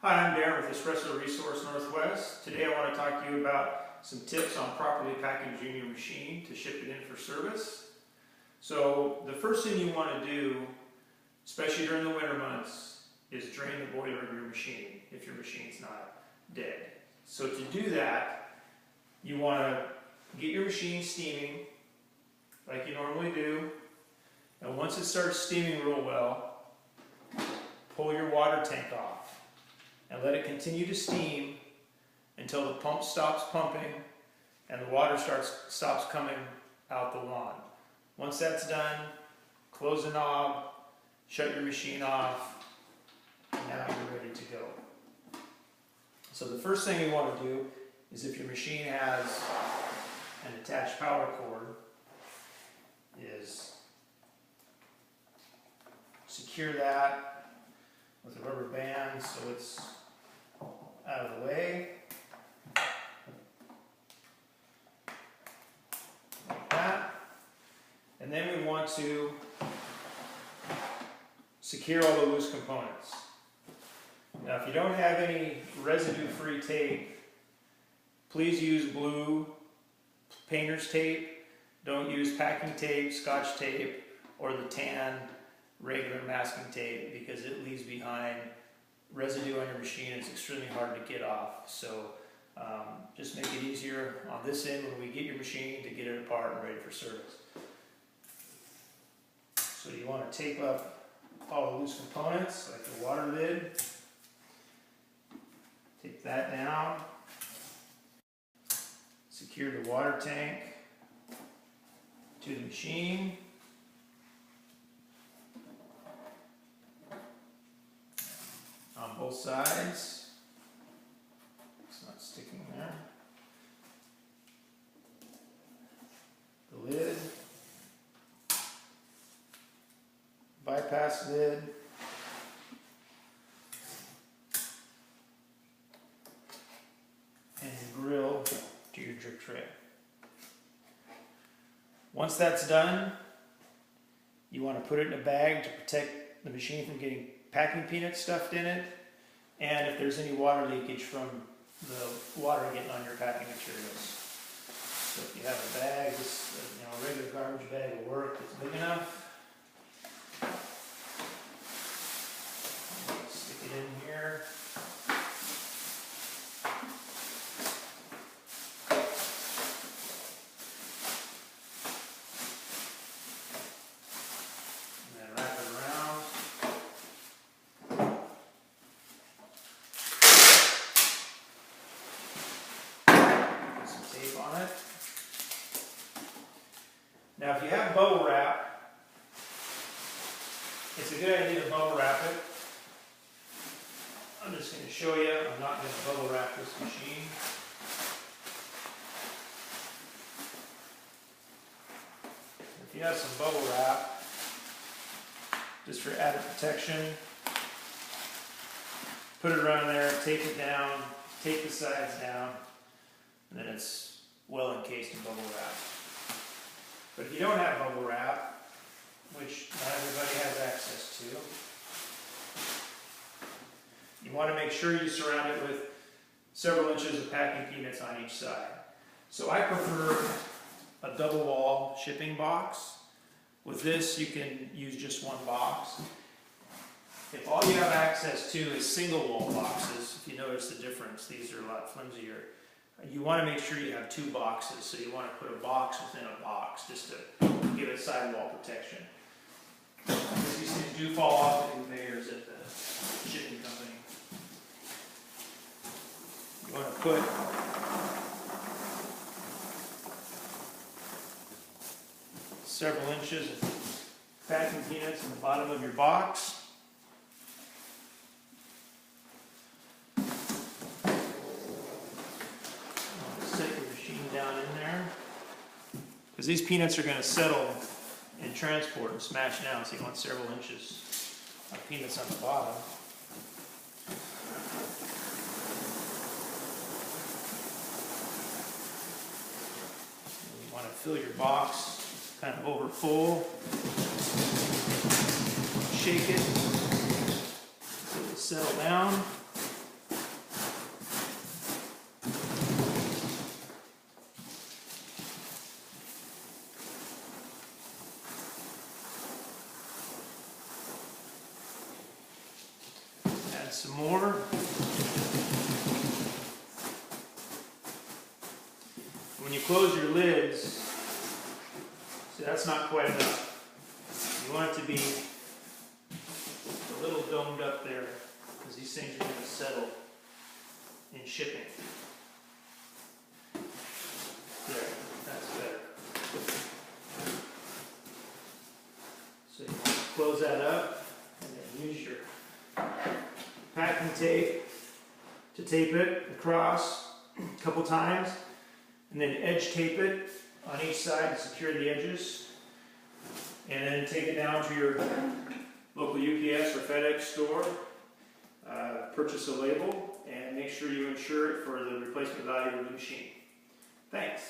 Hi, I'm Darren with Espresso Resource Northwest. Today I want to talk to you about some tips on properly packaging your machine to ship it in for service. So the first thing you want to do, especially during the winter months, is drain the boiler of your machine if your machine's not dead. So to do that, you want to get your machine steaming like you normally do. And once it starts steaming real well, pull your water tank off and let it continue to steam until the pump stops pumping and the water stops coming out the wand. Once that's done, close the knob, shut your machine off, and now you're ready to go. So the first thing you want to do is, if your machine has an attached power cord, is secure that with a rubber band so it's out of the way, like that. And then we want to secure all the loose components. Now, if you don't have any residue-free tape, please use blue painter's tape. Don't use packing tape, scotch tape, or the tan regular masking tape, because it leaves behind residue on your machine. It's extremely hard to get off. So just make it easier on this end when we get your machine to get it apart and ready for service. So you want to tape up all the loose components, like the water lid. Take that down. Secure the water tank to the machine. On both sides. It's not sticking there. The lid. Bypass lid. And your grill to your drip tray. Once that's done, you want to put it in a bag to protect the machine from getting packing peanuts stuffed in it, and if there's any water leakage from the water getting on your packing materials. So if you have a bag, a regular garbage bag will work. It's big enough. Stick it in here. On it. Now, if you have bubble wrap, it's a good idea to bubble wrap it. I'm just going to show you. I'm not going to bubble wrap this machine. If you have some bubble wrap, just for added protection, put it around there, tape it down, tape the sides down, and then it's well encased in bubble wrap. But if you don't have bubble wrap, which not everybody has access to, you want to make sure you surround it with several inches of packing peanuts on each side. So I prefer a double wall shipping box. With this, you can use just one box. If all you have access to is single wall boxes, if you notice the difference, these are a lot flimsier. You want to make sure you have two boxes, so you want to put a box within a box just to give it sidewall protection. Because these things do fall off the conveyors at the shipping company. You want to put several inches of packing peanuts in the bottom of your box. Down in there, because these peanuts are going to settle in transport and smash down, so you want several inches of peanuts on the bottom. You want to fill your box kind of over full, shake it so it'll settle down. some more. When you close your lids, see, that's not quite enough. You want it to be a little domed up there, because these things are going to settle in shipping. There, that's better. So you want to close that up, and then use your packing tape to tape it across a couple times, and then edge tape it on each side to secure the edges, and then take it down to your local UPS or FedEx store, purchase a label, and make sure you insure it for the replacement value of the machine. Thanks.